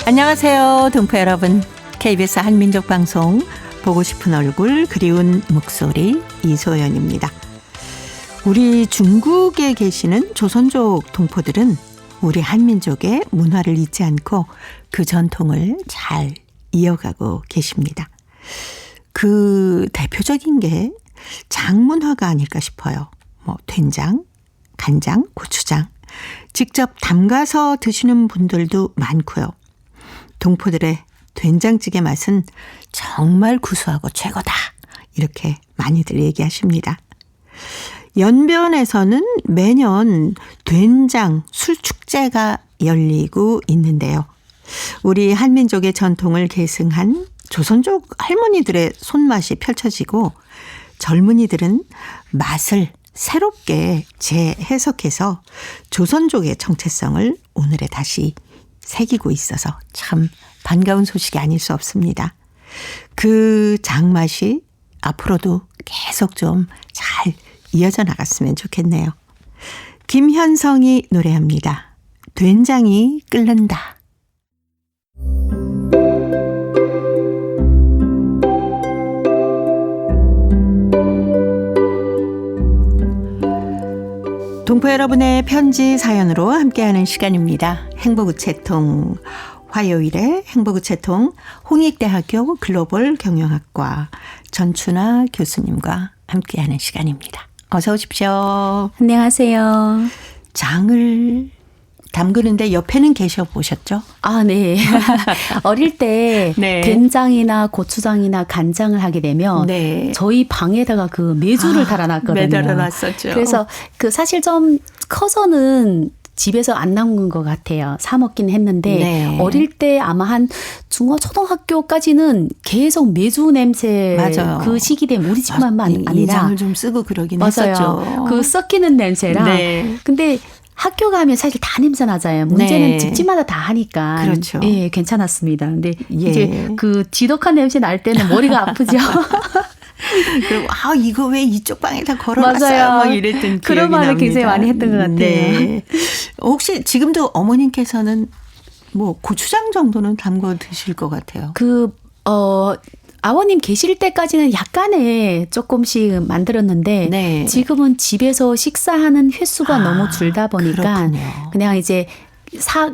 안녕하세요, 동포 여러분. KBS 한민족방송 보고 싶은 얼굴 그리운 목소리 이소연입니다. 우리 중국에 계시는 조선족 동포들은 우리 한민족의 문화를 잊지 않고 그 전통을 잘 이어가고 계십니다. 그 대표적인 게 장문화가 아닐까 싶어요. 된장, 간장, 고추장 직접 담가서 드시는 분들도 많고요. 동포들의 된장찌개 맛은 정말 구수하고 최고다, 이렇게 많이들 얘기하십니다. 연변에서는 매년 된장 술축제가 열리고 있는데요. 우리 한민족의 전통을 계승한 조선족 할머니들의 손맛이 펼쳐지고 젊은이들은 맛을 새롭게 재해석해서 조선족의 정체성을 오늘에 다시 새기고 있어서 참 반가운 소식이 아닐 수 없습니다. 그 장맛이 앞으로도 계속 좀 잘 이어져 나갔으면 좋겠네요. 김현성이 노래합니다. 된장이 끓는다. 동포 여러분의 편지 사연으로 함께하는 시간입니다. 행복우체통 화요일에 행복우체통 홍익대학교 글로벌 경영학과 전춘아 교수님과 함께하는 시간입니다. 어서 오십시오. 안녕하세요. 장을 담그는데 옆에는 계셔보셨죠? 아, 네. 어릴 때 네. 된장이나 고추장이나 간장을 하게 되면 네. 저희 방에다가 그 메주를 달아놨거든요. 매달아놨었죠. 그래서 그 사실 좀 커서는 집에서 안 나온 것 같아요. 사 먹긴 했는데 네. 어릴 때 아마 한 중어 초등학교까지는 계속 메주 냄새 맞아요. 그 시기 되면 우리 집만 아니라 인상을 좀 쓰고 그러긴 맞아요. 했었죠. 그 썩히는 냄새랑 네. 근데 학교 가면 사실 다 냄새 나잖아요. 문제는 네. 집집마다 다 하니까. 그렇죠. 예, 괜찮았습니다. 근데 예. 이제 그 지독한 냄새 날 때는 머리가 아프죠. 그리고 이거 왜 이쪽 방에다 걸어놨어요? 맞아요. 막 이랬던 기억이 그런 말을 납니다. 굉장히 많이 했던 것 같아요. 네. 혹시 지금도 어머님께서는 고추장 정도는 담궈 드실 것 같아요. 아버님 계실 때까지는 약간의 조금씩 만들었는데 네. 지금은 집에서 식사하는 횟수가 너무 줄다 보니까 그렇군요. 그냥 이제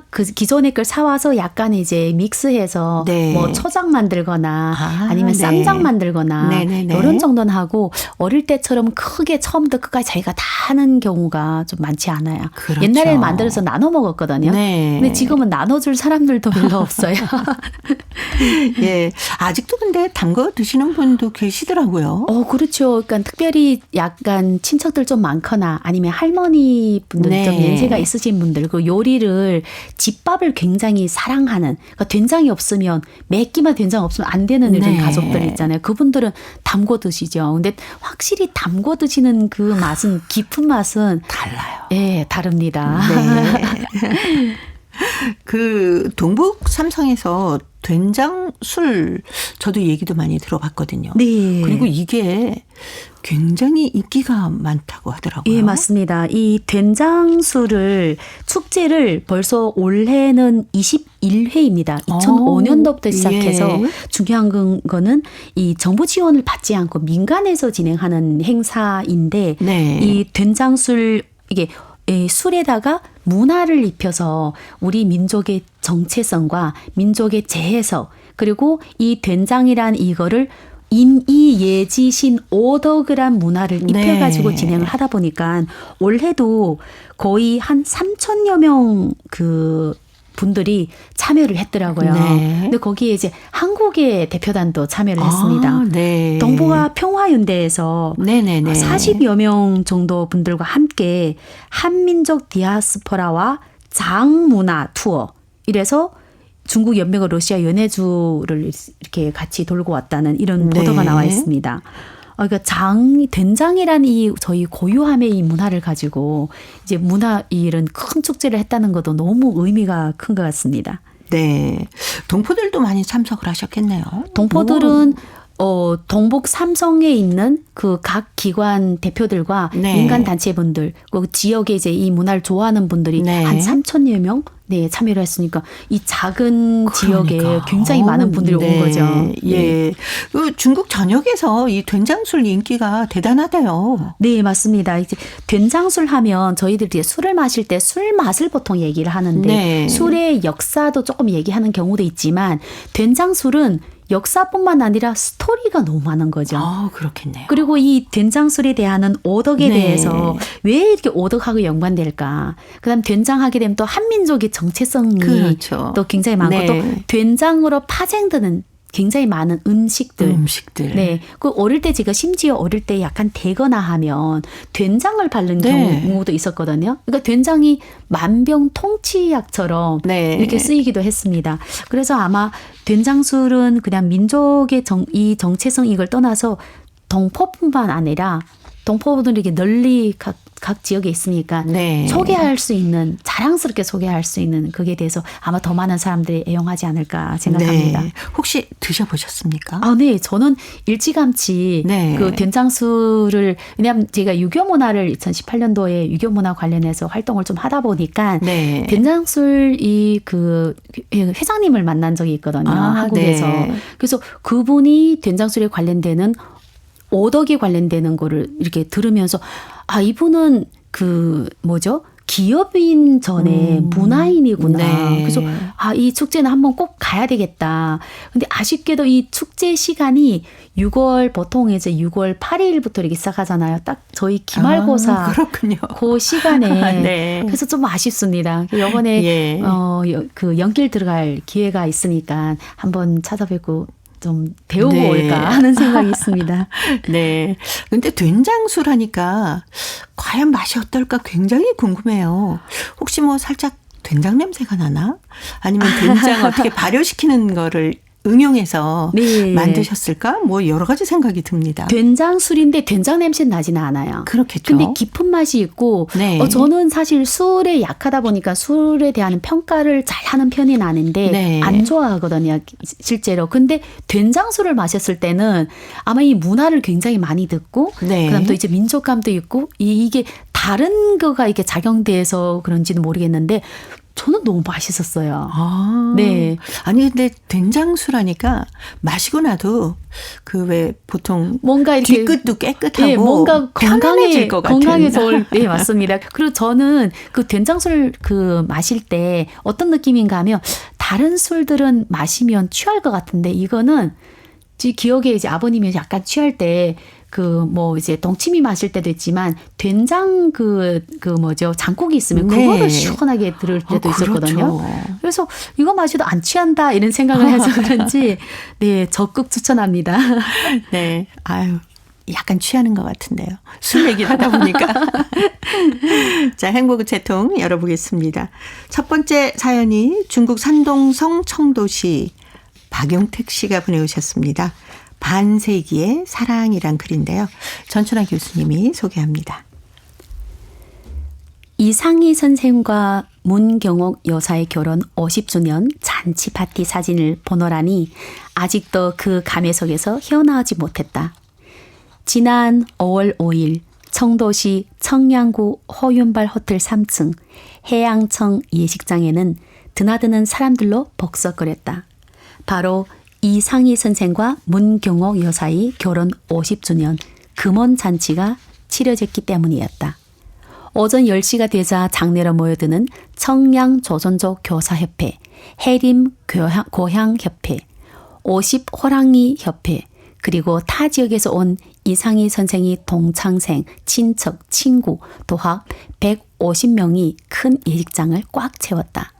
그 기존의 걸 사와서 약간 이제 믹스해서 네. 초장 만들거나 아니면 네. 쌈장 만들거나 네네네. 이런 정도는 하고 어릴 때처럼 크게 처음부터 끝까지 자기가 다 하는 경우가 좀 많지 않아요. 그렇죠. 옛날에는 만들어서 나눠 먹었거든요. 네. 근데 지금은 나눠줄 사람들도 별로 없어요. 예, 아직도 근데 담궈 드시는 분도 계시더라고요. 그렇죠. 그러니까 특별히 약간 친척들 좀 많거나 아니면 할머니 분들 네. 좀 연세가 있으신 분들 그 요리를 집밥을 굉장히 사랑하는 그러니까 된장이 없으면 몇 끼만 된장 없으면 안 되는 이런 네. 가족들 있잖아요. 그분들은 담궈 드시죠. 근데 확실히 담궈 드시는 그 맛은 깊은 맛은 달라요. 예, 다릅니다. 네. 그 동북 삼성에서 된장술 저도 얘기도 많이 들어봤거든요. 네. 그리고 이게 굉장히 인기가 많다고 하더라고요. 예, 맞습니다. 이 된장술을 축제를 벌써 올해는 21회입니다. 2005년도부터 시작해서 예. 중요한 거는 이 정부 지원을 받지 않고 민간에서 진행하는 행사인데 네. 이 된장술 이게 술에다가 문화를 입혀서 우리 민족의 정체성과 민족의 재해석 그리고 이 된장이란 이거를 임이예지신 오덕이란 문화를 입혀가지고 네. 진행을 하다 보니까 올해도 거의 한 3,000여 명 그 분들이 참여를 했더라고요. 네. 근데 거기에 이제 한국의 대표단도 참여를 했습니다. 네. 동북아 평화연대에서 네네네. 40여 명 정도 분들과 함께 한민족 디아스포라와 장문화 투어 이래서 중국 연맹과 러시아 연해주를 이렇게 같이 돌고 왔다는 이런 보도가 네. 나와 있습니다. 그러니까 된장이란 이 저희 고유함의 이 문화를 가지고 이제 이런 큰 축제를 했다는 것도 너무 의미가 큰 것 같습니다. 네. 동포들도 많이 참석을 하셨겠네요. 동포들은 동북 삼성에 있는 그 각 기관 대표들과 네. 민간 단체분들, 그 지역에 이제 이 문화를 좋아하는 분들이 네. 한 3,000여 명 네, 참여를 했으니까 이 작은 지역에 그러니까. 굉장히 많은 분들이 네. 온 거죠. 예. 그 중국 전역에서 이 된장술 인기가 대단하대요. 네, 맞습니다. 이제 된장술 하면 저희들이 이제 술을 마실 때 술 맛을 보통 얘기를 하는데 네. 술의 역사도 조금 얘기하는 경우도 있지만 된장술은 역사뿐만 아니라 스토리가 너무 많은 거죠. 그렇겠네요. 그리고 이 된장술에 대한 오덕에 네. 대해서 왜 이렇게 오덕하고 연관될까? 그다음 된장하게 되면 또 한민족의 정체성이 그렇죠. 또 굉장히 많고 네. 또 된장으로 파생되는 굉장히 많은 음식들. 네. 그 어릴 때 제가 심지어 어릴 때 약간 되거나 하면 된장을 바른 네. 경우도 있었거든요. 그러니까 된장이 만병통치약처럼 네. 이렇게 쓰이기도 했습니다. 그래서 아마 된장술은 그냥 민족의 이 정체성 이걸 떠나서 동포뿐만 아니라 동포분들이 이렇게 널리 각 지역에 있으니까 네. 소개할 수 있는 자랑스럽게 소개할 수 있는 그게 대해서 아마 더 많은 사람들이 애용하지 않을까 생각합니다. 네. 혹시 드셔보셨습니까? 네. 저는 일찌감치 네. 그 된장술을 왜냐하면 제가 유교 문화를 2018년도에 유교 문화 관련해서 활동을 좀 하다 보니까 네. 된장술 그 회장님을 만난 적이 있거든요. 한국에서. 네. 그래서 그분이 된장술에 관련되는 오덕에 관련되는 거를 이렇게 들으면서 이분은 기업인 전에 문화인이구나. 네. 그래서 이 축제는 한번 꼭 가야 되겠다. 근데 아쉽게도 이 축제 시간이 6월 보통 이제 6월 8일부터 이렇게 시작하잖아요. 딱 저희 기말고사 그렇군요. 그 시간에 네. 그래서 좀 아쉽습니다. 이번에 예. 그 연길 들어갈 기회가 있으니까 한번 찾아뵙고 좀 배우고 네. 올까 하는 생각이 있습니다. 네. 근데 된장술 하니까 과연 맛이 어떨까 굉장히 궁금해요. 혹시 살짝 된장 냄새가 나나? 아니면 된장 어떻게 발효시키는 거를 응용해서 네. 만드셨을까? 여러 가지 생각이 듭니다. 된장술인데 된장 냄새는 나지는 않아요. 그렇겠죠. 근데 깊은 맛이 있고 네. 저는 사실 술에 약하다 보니까 술에 대한 평가를 잘하는 편이 나는데 네. 안 좋아하거든요. 실제로. 근데 된장술을 마셨을 때는 아마 이 문화를 굉장히 많이 듣고 네. 그다음 또 이제 민족감도 있고 이게 다른 거가 이게 작용돼서 그런지는 모르겠는데 저는 너무 맛있었어요. 네. 아니 근데 된장술 하니까 마시고 나도 왜 보통 뭔가 이렇게 뒤끝도 깨끗하고 네, 뭔가 편안해질 것 같은. 건강해져. 네, 맞습니다. 그리고 저는 그 된장술 마실 때 어떤 느낌인가 하면 다른 술들은 마시면 취할 것 같은데 이거는 제 기억에 이제 아버님이 약간 취할 때 이제 동치미 마실 때도 있지만 된장 장국이 있으면 네. 그거를 시원하게 들을 때도 있었거든요. 그렇죠. 그래서 이거 마셔도 안 취한다 이런 생각을 해서 그런지 네, 적극 추천합니다. 네. 약간 취하는 것 같은데요. 술 얘기를 하다 보니까. 자, 행복의 채통 열어보겠습니다. 첫 번째 사연이 중국 산동성 청도시 박용택 씨가 보내오셨습니다. 반세기의 사랑이란 글인데요. 전춘아 교수님이 소개합니다. 이상희 선생과 문경옥 여사의 결혼 50주년 잔치 파티 사진을 보노라니 아직도 그 감회 속에서 헤어나오지 못했다. 지난 5월 5일 청도시 청량구 허윤발 호텔 3층 해양청 예식장에는 드나드는 사람들로 벅석거렸다. 바로 이상희 선생과 문경옥 여사의 결혼 50주년 금원잔치가 치러졌기 때문이었다. 오전 10시가 되자 장례로 모여드는 청량조선족 교사협회, 해림고향협회, 50호랑이협회, 그리고 타 지역에서 온 이상희 선생의 동창생, 친척, 친구, 도합 150명이 큰 예식장을 꽉 채웠다.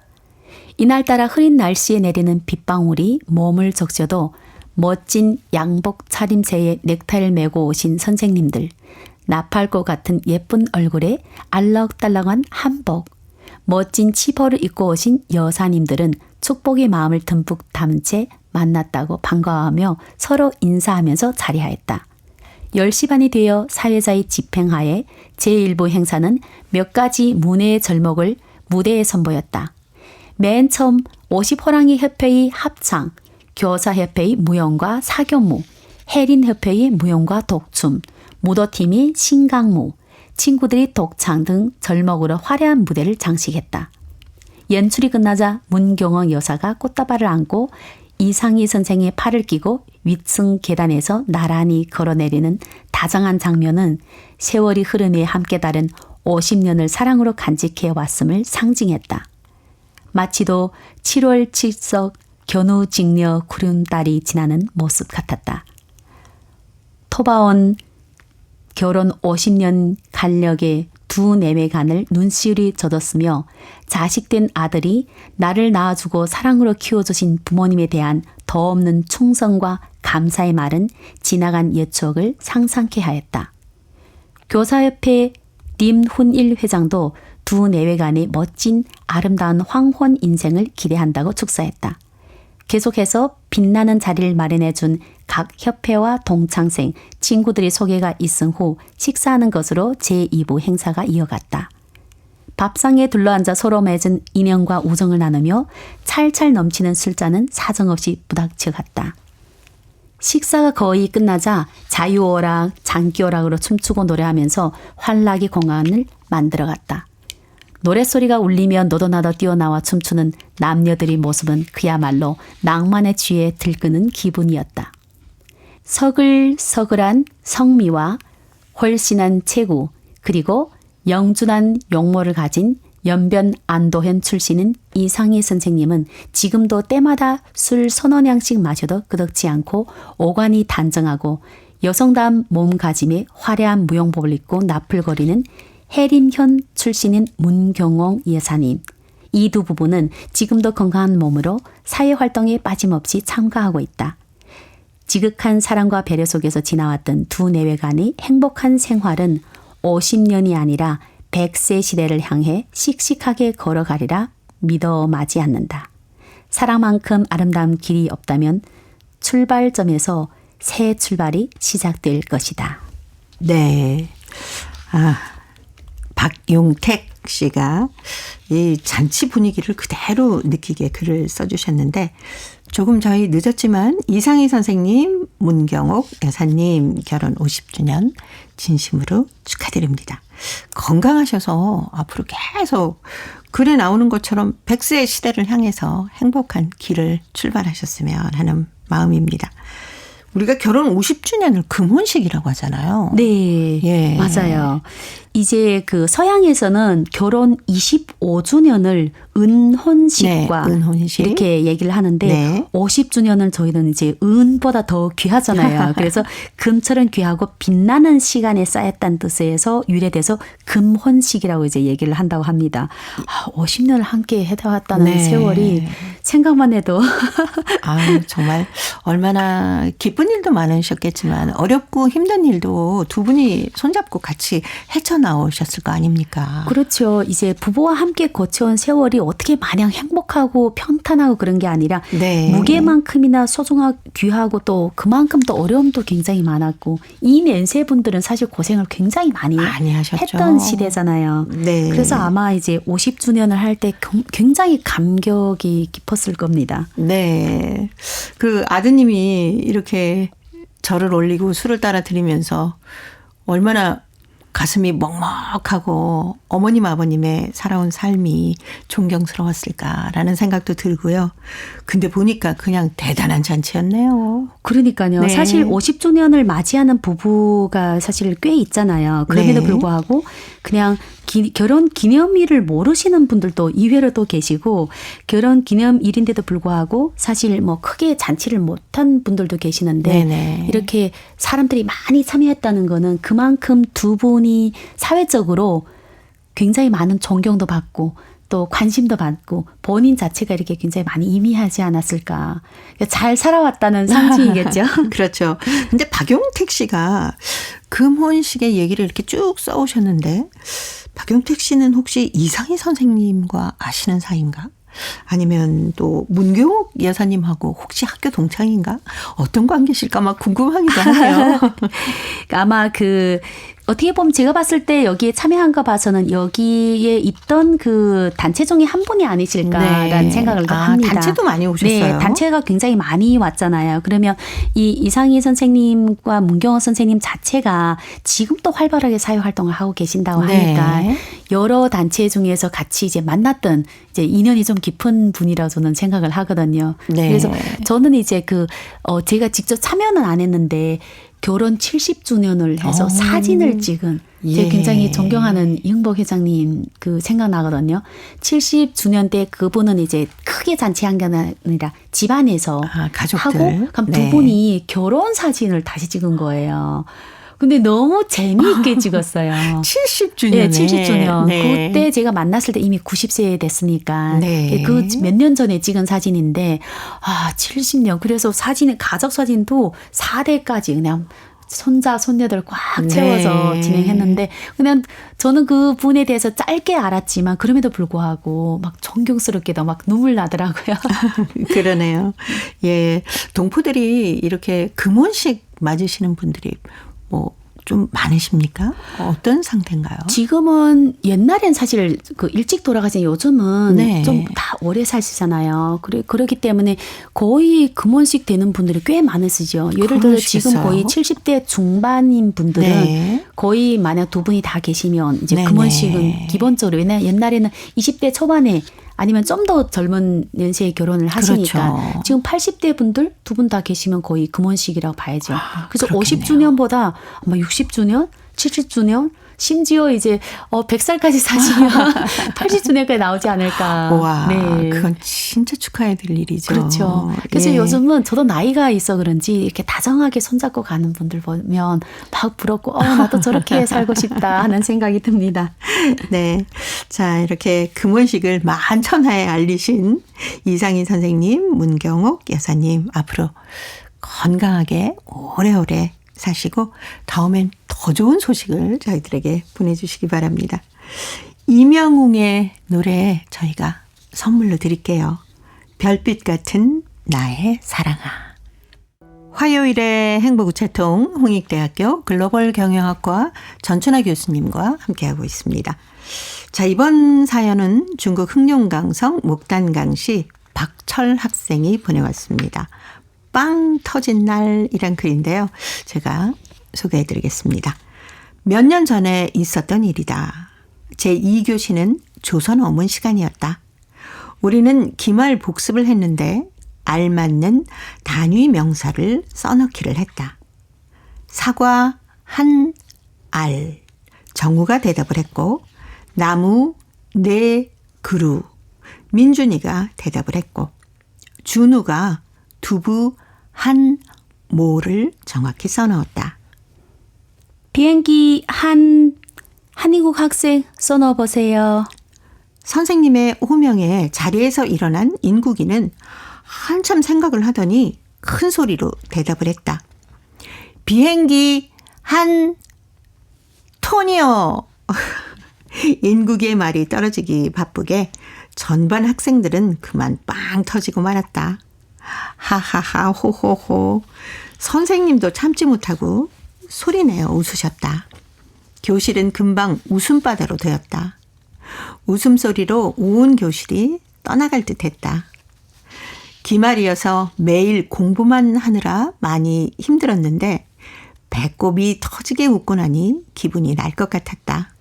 이날따라 흐린 날씨에 내리는 빗방울이 몸을 적셔도 멋진 양복 차림새에 넥타이를 메고 오신 선생님들, 나팔꽃 같은 예쁜 얼굴에 알럭달럭한 한복, 멋진 치포를 입고 오신 여사님들은 축복의 마음을 듬뿍 담은 채 만났다고 반가워하며 서로 인사하면서 자리하였다. 10시 반이 되어 사회자의 집행하에 제1부 행사는 몇 가지 문해의 절목을 무대에 선보였다. 맨 처음 50호랑이 협회의 합창, 교사협회의 무용과 사교무, 해린협회의 무용과 독춤, 무도팀이 신강무, 친구들이 독창 등 절먹으로 화려한 무대를 장식했다. 연출이 끝나자 문경옥 여사가 꽃다발을 안고 이상희 선생의 팔을 끼고 윗층 계단에서 나란히 걸어내리는 다정한 장면은 세월이 흐름에 함께 다른 50년을 사랑으로 간직해 왔음을 상징했다. 마치도 7월 칠석 견우직녀 구름달이 지나는 모습 같았다. 토바온 결혼 50년 간력의 두 내외간을 눈시울이 젖었으며 자식된 아들이 나를 낳아주고 사랑으로 키워주신 부모님에 대한 더 없는 충성과 감사의 말은 지나간 옛 추억을 상상케 하였다. 교사협회 림훈일 회장도 두 내외간의 멋진 아름다운 황혼 인생을 기대한다고 축사했다. 계속해서 빛나는 자리를 마련해준 각 협회와 동창생, 친구들의 소개가 있은 후 식사하는 것으로 제2부 행사가 이어갔다. 밥상에 둘러앉아 서로 맺은 인연과 우정을 나누며 찰찰 넘치는 술잔은 사정없이 부닥쳐갔다. 식사가 거의 끝나자 자유오락, 장기오락으로 춤추고 노래하면서 환락의 공간을 만들어갔다. 노랫소리가 울리면 너도 나도 뛰어나와 춤추는 남녀들의 모습은 그야말로 낭만에 취해 들끄는 기분이었다. 서글서글한 성미와 훨씬한 체구 그리고 영준한 용모를 가진 연변 안도현 출신인 이상희 선생님은 지금도 때마다 술 서너 냥씩 마셔도 끄덕지 않고 오관이 단정하고 여성다운 몸가짐에 화려한 무용복을 입고 나풀거리는 해림현 출신인 문경옥 여사님. 이 두 부부는 지금도 건강한 몸으로 사회활동에 빠짐없이 참가하고 있다. 지극한 사랑과 배려 속에서 지나왔던 두 내외간의 행복한 생활은 50년이 아니라 100세 시대를 향해 씩씩하게 걸어가리라 믿어 마지 않는다. 사랑만큼 아름다운 길이 없다면 출발점에서 새 출발이 시작될 것이다. 네. 박용택 씨가 이 잔치 분위기를 그대로 느끼게 글을 써주셨는데 조금 저희 늦었지만 이상희 선생님, 문경옥 여사님 결혼 50주년 진심으로 축하드립니다. 건강하셔서 앞으로 계속 글에 나오는 것처럼 100세 시대를 향해서 행복한 길을 출발하셨으면 하는 마음입니다. 우리가 결혼 50주년을 금혼식이라고 하잖아요. 네, 예. 맞아요. 이제 그 서양에서는 결혼 25주년을 은혼식과 네, 은혼식. 이렇게 얘기를 하는데 네. 50주년은 저희는 이제 은보다 더 귀하잖아요. 그래서 금처럼 귀하고 빛나는 시간에 쌓였다는 뜻에서 유래돼서 금혼식이라고 이제 얘기를 한다고 합니다. 50년을 함께 해왔다는 네. 세월이 생각만 해도 정말 얼마나 기쁜 일도 많으셨겠지만 어렵고 힘든 일도 두 분이 손잡고 같이 헤쳐나오셨을 거 아닙니까? 그렇죠. 이제 부부와 함께 거쳐온 세월이 어떻게 마냥 행복하고 평탄하고 그런 게 아니라 네. 무게만큼이나 소중하고 귀하고 또 그만큼 또 어려움도 굉장히 많았고 이 연세분들은 사실 고생을 굉장히 많이 하셨죠. 했던 시대잖아요. 네. 그래서 아마 이제 50주년을 할 때 굉장히 감격이 깊었을 겁니다. 네. 그 아드님이 이렇게 절을 올리고 술을 따라 드리면서 얼마나 가슴이 먹먹하고 어머님 아버님의 살아온 삶이 존경스러웠을까라는 생각도 들고요. 근데 보니까 그냥 대단한 잔치였네요. 그러니까요. 네. 사실 50주년을 맞이하는 부부가 사실 꽤 있잖아요. 그럼에도 네. 불구하고 그냥 결혼 기념일을 모르시는 분들도 이외로 또 계시고 결혼 기념일인데도 불구하고 사실 뭐 크게 잔치를 못한 분들도 계시는데 네네. 이렇게 사람들이 많이 참여했다는 거는 그만큼 두 분이 사회적으로 굉장히 많은 존경도 받고 또 관심도 받고 본인 자체가 이렇게 굉장히 많이 의미하지 않았을까. 잘 살아왔다는 상징이겠죠. 그렇죠. 근데 박용택 씨가 금혼식의 얘기를 이렇게 쭉 써오셨는데 박용택 씨는 혹시 이상희 선생님과 아시는 사이인가? 아니면 또 문경옥 여사님하고 혹시 학교 동창인가? 어떤 관계실까 막 궁금하기도 하네요. 아마 그 어떻게 보면 제가 봤을 때 여기에 참여한 거 봐서는 여기에 있던 그 단체 중에 한 분이 아니실까라는 생각을 합니다. 단체도 많이 오셨어요. 네, 단체가 굉장히 많이 왔잖아요. 그러면 이 이상희 선생님과 문경호 선생님 자체가 지금도 활발하게 사회 활동을 하고 계신다고 하니까 여러 단체 중에서 같이 이제 만났던 이제 인연이 좀 깊은 분이라고 저는 생각을 하거든요. 그래서 저는 이제 제가 직접 참여는 안 했는데 결혼 70주년을 해서 사진을 찍은 제가 굉장히 존경하는 이흥복 회장님 생각나거든요. 70주년 때 그분은 이제 크게 잔치한 게 아니라 집안에서 가족들. 하고 그럼 두 분이 결혼 사진을 다시 찍은 거예요. 근데 너무 재미있게 찍었어요. 70주년에. 네, 70주년. 그때 제가 만났을 때 이미 90세 됐으니까 그 몇 년 전에 찍은 사진인데 70년. 그래서 가족 사진도 4대까지 그냥 손자 손녀들 꽉 채워서 진행했는데 그냥 저는 그 분에 대해서 짧게 알았지만 그럼에도 불구하고 막 존경스럽게도 막 눈물 나더라고요. 그러네요. 예, 동포들이 이렇게 금혼식 맞으시는 분들이 좀 많으십니까? 어떤 상태인가요? 지금은 옛날엔 사실 일찍 돌아가신 요즘은 좀 다 오래 사시잖아요. 그렇기 때문에 거의 금혼식 되는 분들이 꽤 많으시죠. 예를 들어 지금 거의 70대 중반인 분들은 거의 만약 두 분이 다 계시면 이제 금혼식은 기본적으로 옛날에는 20대 초반에 아니면 좀 더 젊은 연세에 결혼을 하시니까 지금 80대 분들 두 분 다 계시면 거의 금혼식이라고 봐야죠. 그래서 그렇겠네요. 50주년보다 아마 60주년, 70주년 심지어 이제 100살까지 사시면 80주년까지 나오지 않을까. 와, 그건 진짜 축하해야 될 일이죠. 그렇죠. 그래서 요즘은 저도 나이가 있어 그런지 이렇게 다정하게 손잡고 가는 분들 보면 막 부럽고 나도 저렇게 살고 싶다 하는 생각이 듭니다. 네. 자, 이렇게 금혼식을 만천하에 알리신 이상희 선생님, 문경옥 여사님 앞으로 건강하게 오래오래 사시고 다음엔 더 좋은 소식을 저희들에게 보내주시기 바랍니다. 이명웅의 노래 저희가 선물로 드릴게요. 별빛 같은 나의 사랑아. 화요일에 행복우체통 홍익대학교 글로벌 경영학과 전춘하 교수님과 함께하고 있습니다. 자, 이번 사연은 중국 흑룡강성 목단강시 박철 학생이 보내왔습니다. 빵 터진 날이란 글인데요. 제가 소개해드리겠습니다. 몇 년 전에 있었던 일이다. 제2교시는 조선 어문 시간이었다. 우리는 기말 복습을 했는데 알맞는 단위 명사를 써넣기를 했다. 사과 한 알. 정우가 대답을 했고 나무 네 그루. 민준이가 대답을 했고 준우가 두부 한 모를 정확히 써넣었다. 비행기 한인국 학생 써넣어보세요. 선생님의 호명에 자리에서 일어난 인국이는 한참 생각을 하더니 큰 소리로 대답을 했다. 비행기 한 톤이요. 인국의 말이 떨어지기 바쁘게 전반 학생들은 그만 빵 터지고 말았다. 하하하 호호호. 선생님도 참지 못하고 소리내어 웃으셨다. 교실은 금방 웃음바다로 되었다. 웃음소리로 온 교실이 떠나갈 듯했다. 기말이어서 매일 공부만 하느라 많이 힘들었는데 배꼽이 터지게 웃고 나니 기분이 날 것 같았다.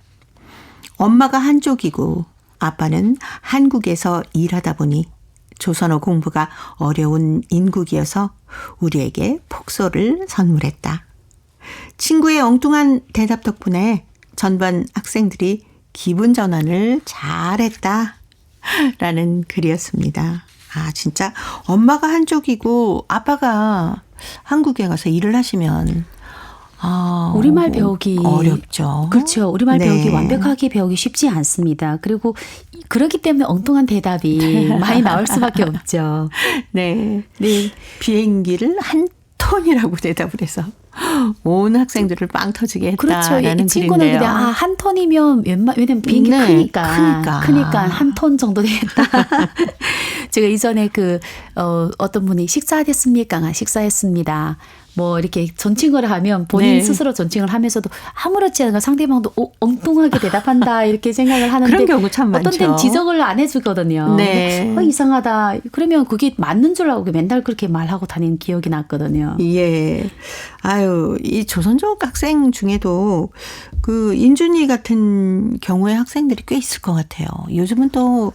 엄마가 한쪽이고 아빠는 한국에서 일하다 보니 조선어 공부가 어려운 인국이어서 우리에게 폭소를 선물했다. 친구의 엉뚱한 대답 덕분에 전반 학생들이 기분 전환을 잘했다. 라는 글이었습니다. 진짜 엄마가 한쪽이고 아빠가 한국에 가서 일을 하시면 우리말 배우기 어렵죠. 그렇죠. 우리말 배우기 완벽하게 배우기 쉽지 않습니다. 그리고 그렇기 때문에 엉뚱한 대답이 많이 나올 수밖에 없죠. 네. 비행기를 한 톤이라고 대답을 해서 온 학생들을 빵 터지게 했다라는 그렇죠. 이 친구는 글인데요. 그냥 한 톤이면 왜냐면 비행기 크니까 한 톤 정도 되겠다. 제가 이전에 어떤 분이 식사하셨습니까? 식사했습니다. 뭐 이렇게 존칭을 하면 본인 네. 스스로 존칭을 하면서도 아무렇지 않은 상대방도 엉뚱하게 대답한다 이렇게 생각을 하는데 그런 경우 참 어떤 많죠. 때는 지적을 안 해주거든요. 네. 근데 이상하다. 그러면 그게 맞는 줄 알고 맨날 그렇게 말하고 다니는 기억이 났거든요. 예. 아유, 이 조선족 학생 중에도 그 인준이 같은 경우의 학생들이 꽤 있을 것 같아요. 요즘은 또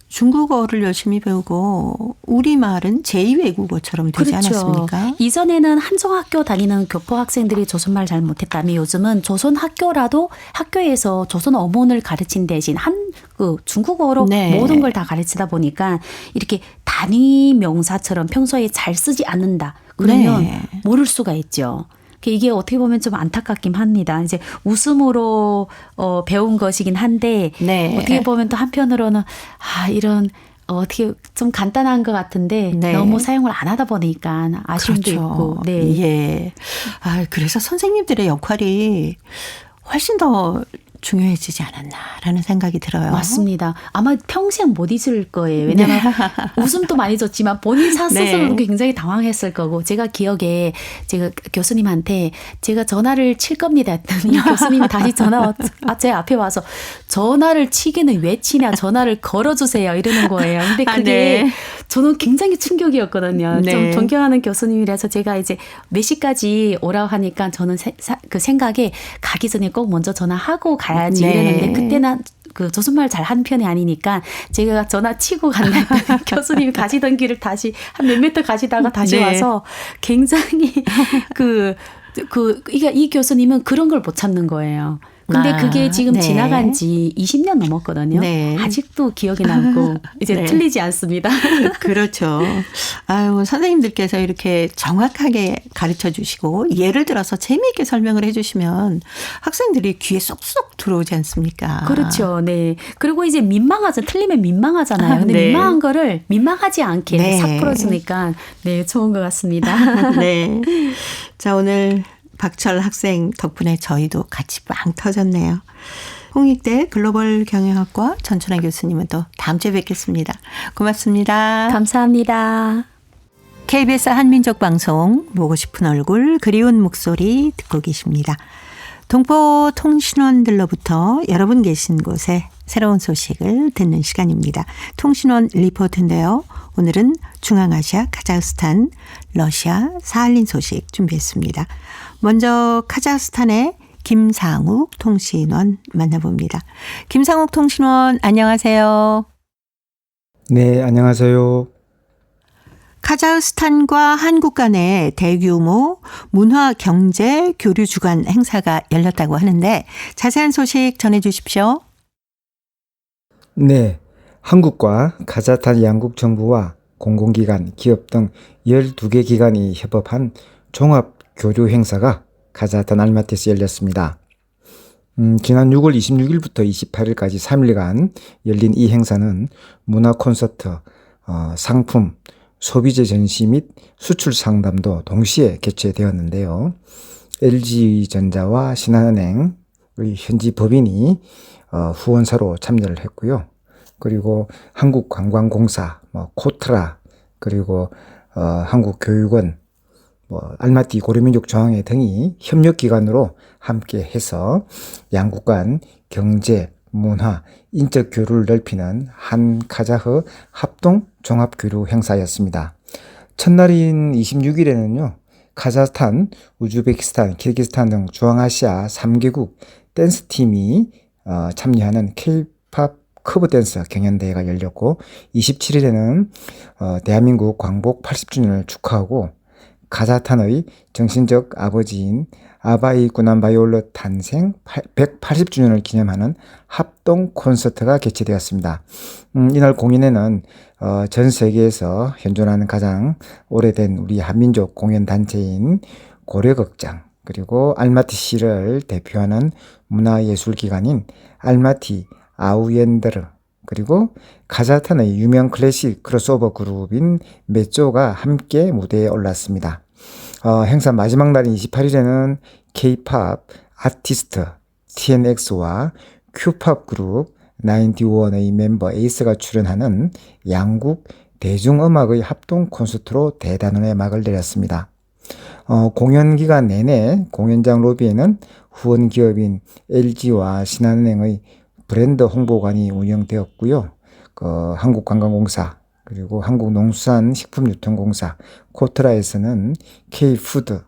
중국어를 열심히 배우고 우리말은 제2외국어처럼 되지 않았습니까? 이전에는 한정 학교 다니는 교포 학생들이 조선말 잘 못했다면 요즘은 조선 학교라도 학교에서 조선 어문을 가르친 대신 그 중국어로 네. 모든 걸 다 가르치다 보니까 이렇게 단위 명사처럼 평소에 잘 쓰지 않는다. 그러면 네. 모를 수가 있죠. 이게 어떻게 보면 좀 안타깝긴 합니다. 이제 웃음으로 배운 것이긴 한데 네. 어떻게 보면 또 한편으로는 이런 어떻게 좀 간단한 것 같은데 네. 너무 사용을 안 하다 보니까 아쉬움도 그렇죠. 있고. 네. 예. 그래서 선생님들의 역할이 훨씬 더 중요해지지 않았나라는 생각이 들어요. 맞습니다. 아마 평생 못 잊을 거예요. 왜냐하면 웃음도 많이 줬지만 본인 스스로도 네. 굉장히 당황했을 거고 제가 기억에 제가 교수님한테 제가 전화를 칠 겁니다 했더니 교수님이 다시 제 앞에 와서 전화를 치기는 왜 치냐 전화를 걸어주세요 이러는 거예요. 근데 그게 네. 저는 굉장히 충격이었거든요. 네. 좀 존경하는 교수님이라서 제가 이제 몇 시까지 오라고 하니까 저는 그 생각에 가기 전에 꼭 먼저 전화하고 가야지 네. 이랬는데 그때는 그 조선말 잘 한 편이 아니니까 제가 전화 치고 갔는데 교수님이 가시던 길을 다시 한 몇 미터 가시다가 다시 네. 와서 굉장히 이 교수님은 그런 걸 못 참는 거예요. 근데 그게 지금 네. 지나간 지 20년 넘었거든요. 네. 아직도 기억이 남고 이제 네. 틀리지 않습니다. 그렇죠. 아유, 선생님들께서 이렇게 정확하게 가르쳐 주시고 예를 들어서 재미있게 설명을 해 주시면 학생들이 귀에 쏙쏙 들어오지 않습니까? 그렇죠. 네. 그리고 이제 틀리면 민망하잖아요. 근데 네. 민망한 거를 민망하지 않게 네. 싹 풀어주니까 네, 좋은 것 같습니다. 네. 자, 오늘 박철 학생 덕분에 저희도 같이 빵 터졌네요. 홍익대 글로벌 경영학과 전춘환 교수님은 또 다음 주에 뵙겠습니다. 고맙습니다. 감사합니다. KBS 한민족 방송 보고 싶은 얼굴 그리운 목소리 듣고 계십니다. 동포통신원들로부터 여러분 계신 곳에 새로운 소식을 듣는 시간입니다. 통신원 리포트인데요. 오늘은 중앙아시아, 카자흐스탄, 러시아, 사할린 소식 준비했습니다. 먼저 카자흐스탄의 김상욱 통신원 만나봅니다. 김상욱 통신원 안녕하세요. 네, 안녕하세요. 카자흐스탄과 한국 간의 대규모 문화 경제 교류 주간 행사가 열렸다고 하는데 자세한 소식 전해 주십시오. 네, 한국과 카자흐스탄 양국 정부와 공공기관, 기업 등 12개 기관이 협업한 종합 교류 행사가 카자흐스탄 알마티에서 열렸습니다. 지난 6월 26일부터 28일까지 3일간 열린 이 행사는 문화 콘서트, 상품, 소비재 전시 및 수출 상담도 동시에 개최되었는데요. LG전자와 신한은행, 우리 현지 법인이 후원사로 참여를 했고요. 그리고 한국관광공사, 코트라, 그리고 한국교육원, 알마티 고려민족중앙회 등이 협력기관으로 함께 해서 양국 간 경제, 문화, 인적 교류를 넓히는 한 카자흐 합동 종합교류 행사였습니다. 첫날인 26일에는요, 카자흐스탄, 우즈베키스탄, 키르기스탄 등 중앙아시아 3개국 댄스팀이 참여하는 K-팝 커브 댄스 경연대회가 열렸고, 27일에는 대한민국 광복 80주년을 축하하고 카자흐스탄의 정신적 아버지인 아바이 구남바이올로 탄생 180주년을 기념하는 합동 콘서트가 개최되었습니다. 이날 공연에는 전 세계에서 현존하는 가장 오래된 우리 한민족 공연단체인 고려극장, 그리고 알마티시를 대표하는 문화예술기관인 알마티 아우옌드르, 그리고 카자흐스탄의 유명 클래식 크로스오버 그룹인 메조가 함께 무대에 올랐습니다. 행사 마지막 날인 28일에는 K-팝 아티스트 TNX와 Q-팝 그룹 91의 멤버 에이스가 출연하는 양국 대중음악의 합동 콘서트로 대단원의 막을 내렸습니다. 공연 기간 내내 공연장 로비에는 후원 기업인 LG와 신한은행의 브랜드 홍보관이 운영되었고요. 한국관광공사 그리고 한국농수산식품유통공사, 코트라에서는 K푸드,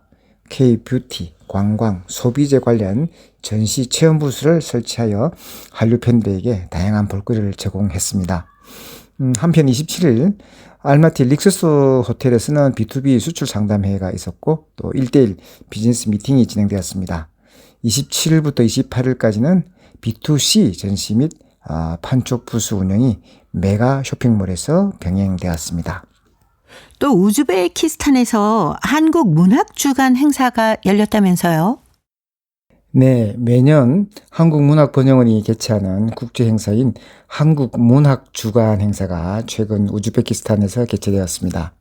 K뷰티, 관광, 소비재 관련 전시 체험 부스를 설치하여 한류 팬들에게 다양한 볼거리를 제공했습니다. 한편 27일 알마티 릭스스 호텔에서는 B2B 수출 상담회가 있었고 또 1대1 비즈니스 미팅이 진행되었습니다. 27일부터 28일까지는 B2C 전시 및 판촉 부스 운영이 메가 쇼핑몰에서 병행되었습니다. 또 우즈베키스탄에서 한국 문학 주간 행사가 열렸다면서요? 네, 매년 한국문학번영원이 개최하는 국제 행사인 한국문학주간 행사가 최근 우즈베키스탄에서 개최되었습니다.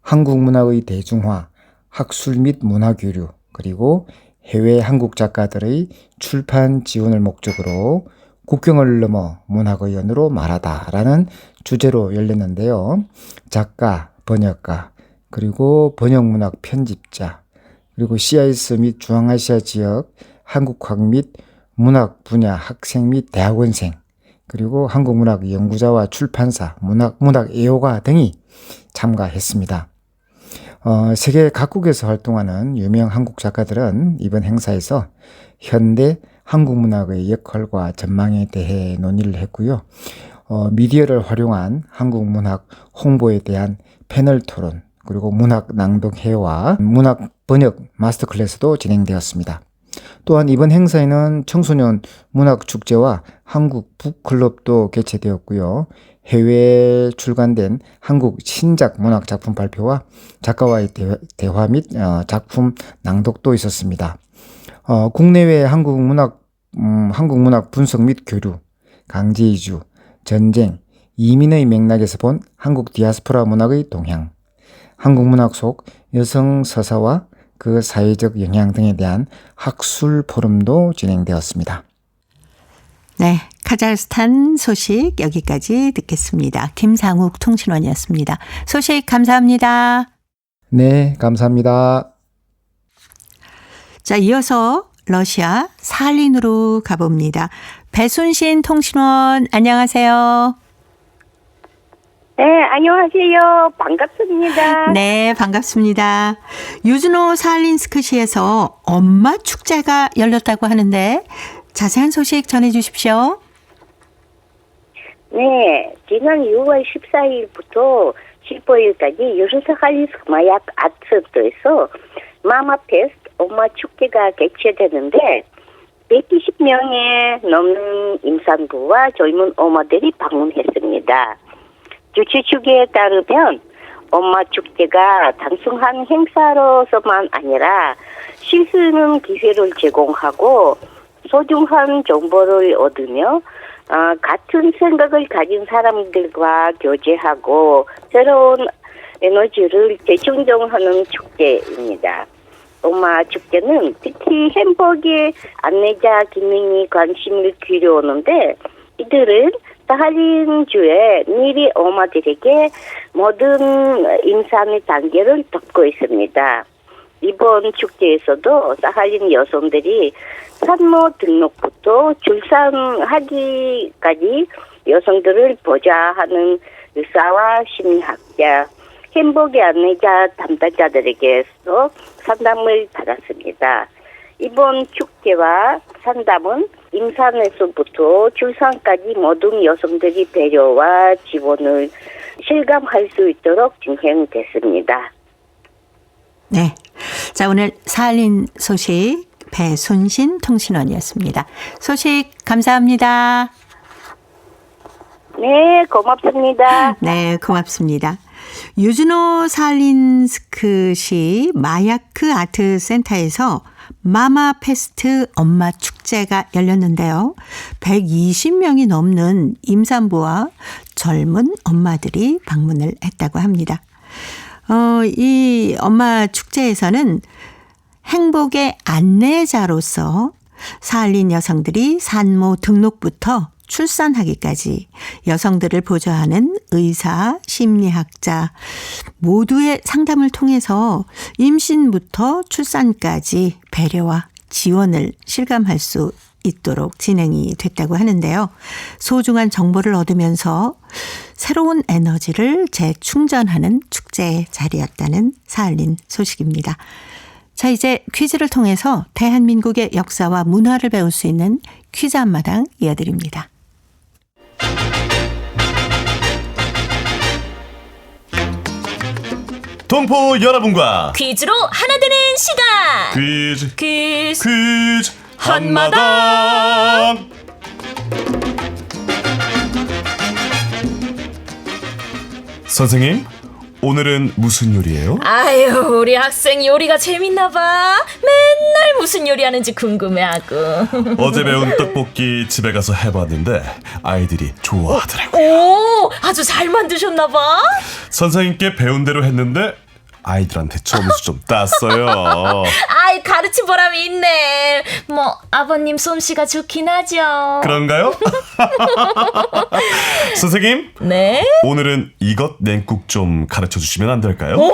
한국문학의 대중화, 학술 및 문화교류, 그리고 해외 한국 작가들의 출판 지원을 목적으로 국경을 넘어 문학의 연으로 말하다라는 주제로 열렸는데요. 작가, 번역가, 그리고 번역문학 편집자, 그리고 CIS 및 중앙아시아 지역 한국학 및 문학 분야 학생 및 대학원생, 그리고 한국문학 연구자와 출판사, 문학 애호가 등이 참가했습니다. 세계 각국에서 활동하는 유명 한국 작가들은 이번 행사에서 현대 한국문학의 역할과 전망에 대해 논의를 했고요. 미디어를 활용한 한국문학 홍보에 대한 패널 토론, 그리고 문학 낭독회와 문학 번역 마스터 클래스도 진행되었습니다. 또한 이번 행사에는 청소년 문학 축제와 한국 북클럽도 개최되었고요. 해외에 출간된 한국 신작 문학 작품 발표와 작가와의 대화 및 작품 낭독도 있었습니다. 국내외 한국 문학 분석 및 교류, 강제 이주, 전쟁, 이민의 맥락에서 본 한국 디아스포라 문학의 동향, 한국 문학 속 여성 서사와 그 사회적 영향 등에 대한 학술 포럼도 진행되었습니다. 네, 카자흐스탄 소식 여기까지 듣겠습니다. 김상욱 통신원이었습니다. 소식 감사합니다. 네, 감사합니다. 자, 이어서 러시아 살린으로 가봅니다. 배순신 통신원 안녕하세요. 네, 안녕하세요. 반갑습니다. 네, 반갑습니다. 유즈노 살린스크시에서 엄마 축제가 열렸다고 하는데 자세한 소식 전해주십시오. 네, 지난 6월 14일부터 15일까지 유즈노살린스크 마약 아트센터에서 마마페스트 엄마 축제가 개최되는데 120명의 넘는 임산부와 젊은 엄마들이 방문했습니다. 주최 측에 따르면 엄마 축제가 단순한 행사로서만 아니라 쉴 수 있는 기회를 제공하고 소중한 정보를 얻으며 같은 생각을 가진 사람들과 교제하고 새로운 에너지를 재충전하는 축제입니다. 엄마 축제는 특히 행복의 안내자 기능이 관심을 기울여오는데 이들은 사할린주의 미리 엄마들에게 모든 임산의 단계를 돕고 있습니다. 이번 축제에서도 사할린 여성들이 산모 등록부터 출산하기까지 여성들을 보좌하는 의사와 심리학자, 행복의 안내자 담당자들에게서 상담을 받았습니다. 이번 축제와 상담은 임산에서부터 출산까지 모든 여성들이 배려와 지원을 실감할 수 있도록 진행됐습니다. 네. 자, 오늘 살린 소식 배순신 통신원이었습니다. 소식 감사합니다. 네, 고맙습니다. 네, 고맙습니다. 유즈노 살린스크시 마야크 아트 센터에서 마마 페스트 엄마 축제가 열렸는데요. 120명이 넘는 임산부와 젊은 엄마들이 방문을 했다고 합니다. 이 엄마 축제에서는 행복의 안내자로서 살린 여성들이 산모 등록부터 출산하기까지 여성들을 보좌하는 의사, 심리학자 모두의 상담을 통해서 임신부터 출산까지 배려와 지원을 실감할 수 있도록 진행이 됐다고 하는데요. 소중한 정보를 얻으면서 새로운 에너지를 재충전하는 축제의 자리였다는 사알린 소식입니다. 자, 이제 퀴즈를 통해서 대한민국의 역사와 문화를 배울 수 있는 퀴즈 한마당 이어드립니다. 동포 여러분과 퀴즈로 하나 되는 시간. 퀴즈 한마당. 선생님, 오늘은 무슨 요리예요? 아유, 우리 학생 요리가 재밌나 봐. 맨날 무슨 요리하는지 궁금해하고. 어제 배운 떡볶이 집에 가서 해봤는데 아이들이 좋아하더라고요. 오, 아주 잘 만드셨나 봐. 선생님께 배운 대로 했는데 아이들한테 점수 좀 땄어요. 아이, 가르친 보람이 있네. 뭐 아버님 솜씨가 좋긴 하죠. 그런가요? 선생님, 네? 오늘은 이것 냉국 좀 가르쳐 주시면 안 될까요? 오,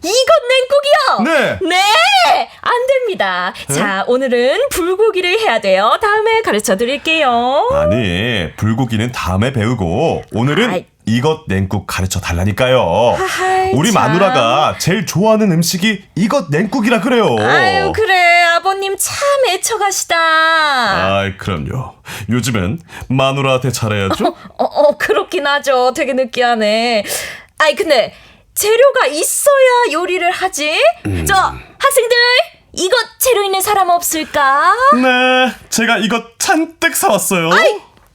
이것 냉국이요? 네. 네, 안 됩니다. 자, 오늘은 불고기를 해야 돼요. 다음에 가르쳐 드릴게요. 아니, 불고기는 다음에 배우고 오늘은 아이. 이것 냉국 가르쳐 달라니까요. 아이, 우리 참. 마누라가 제일 좋아하는 음식이 이것 냉국이라 그래요. 아유, 그래. 아버님 참 애처가시다. 아이, 그럼요. 요즘은 마누라한테 잘해야죠. 그렇긴 하죠. 되게 느끼하네. 아이, 근데 재료가 있어야 요리를 하지. 저 학생들, 이것 재료 있는 사람 없을까? 네, 제가 이것 잔뜩 사왔어요.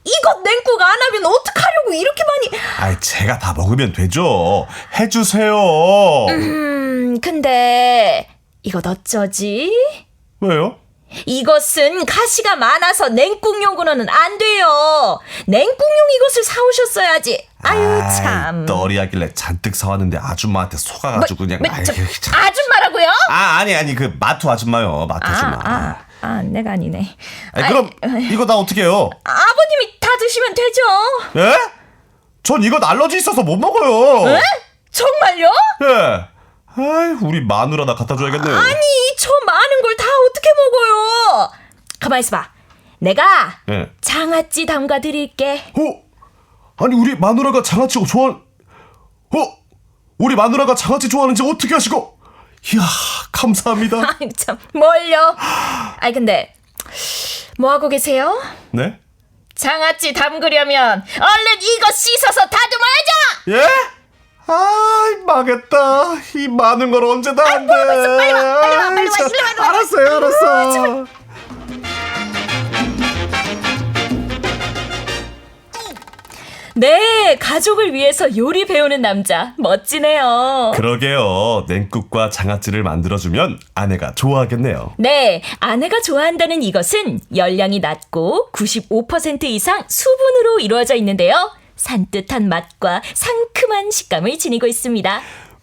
이것 냉국 안 하면 어떡하려고 이렇게 많이. 아이, 제가 다 먹으면 되죠. 해주세요. 근데 이것 어쩌지? 왜요? 이것은 가시가 많아서 냉국용으로는 안 돼요. 냉국용 이것을 사오셨어야지. 아유, 참. 떨이하길래 잔뜩 사왔는데 아줌마한테 속아가지고 그냥. 아이, 참. 아줌마라고요? 아니 그 마트 아줌마요. 마트 아줌마. 내가 아니네. 아니, 그럼 이거 나 어떻게 해요? 아버님이 다 드시면 되죠. 예? 전 이거 알러지 있어서 못 먹어요. 에? 정말요? 예. 아이, 우리 마누라 나 갖다 줘야겠네요. 아니, 저 많은 걸 다 어떻게 먹어요? 가만히 있어봐. 내가 예. 장아찌 담가 드릴게. 아니, 우리 마누라가 장아찌 우리 마누라가 장아찌 좋아하는지 어떻게 아시고? 이야, 감사합니다. 아이, 참, 뭘요? 아이, 근데 뭐 하고 계세요? 네? 장아찌 담그려면 얼른 이거 씻어서 다듬어야죠. 예? 아이, 망했다. 이 많은 걸 언제 다 안 돼. 빨리 와. 알았어요. 네, 가족을 위해서 요리 배우는 남자 멋지네요. 그러게요. 냉국과 장아찌를 만들어주면 아내가 좋아하겠네요. 네, 아내가 좋아한다는 이것은 열량이 낮고 95% 이상 수분으로 이루어져 있는데요. 산뜻한 맛과 상큼한 식감을 지니고 있습니다.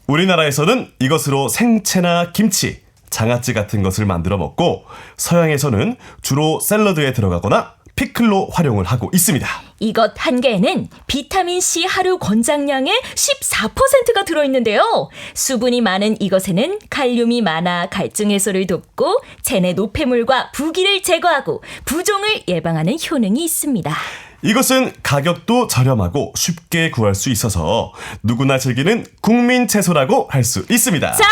우리나라에서는 이것으로 생채나 김치, 장아찌 같은 것을 만들어 먹고 서양에서는 주로 샐러드에 들어가거나 피클로 활용을 하고 있습니다. 이것 한 개에는 비타민C 하루 권장량의 14%가 들어있는데요. 수분이 많은 이것에는 칼륨이 많아 갈증 해소를 돕고 체내 노폐물과 부기를 제거하고 부종을 예방하는 효능이 있습니다. 이것은 가격도 저렴하고 쉽게 구할 수 있어서 누구나 즐기는 국민 채소라고 할 수 있습니다. 자,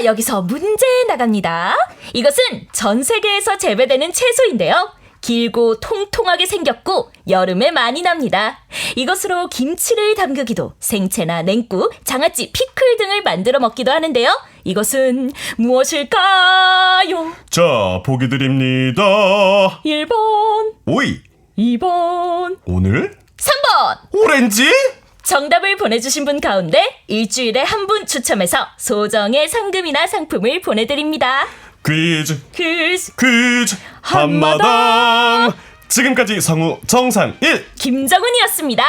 여기서 문제 나갑니다. 이것은 전 세계에서 재배되는 채소인데요. 길고 통통하게 생겼고 여름에 많이 납니다. 이것으로 김치를 담그기도 생채나 냉국, 장아찌, 피클 등을 만들어 먹기도 하는데요. 이것은 무엇일까요? 자, 보기 드립니다. 1번, 오이, 2번, 오늘 3번. 오렌지? 정답을 보내주신 분 가운데 일주일에 한 분 추첨해서 소정의 상금이나 상품을 보내드립니다. 퀴즈 퀴즈 한마당. 지금까지 성우 정상일, 김정은이었습니다.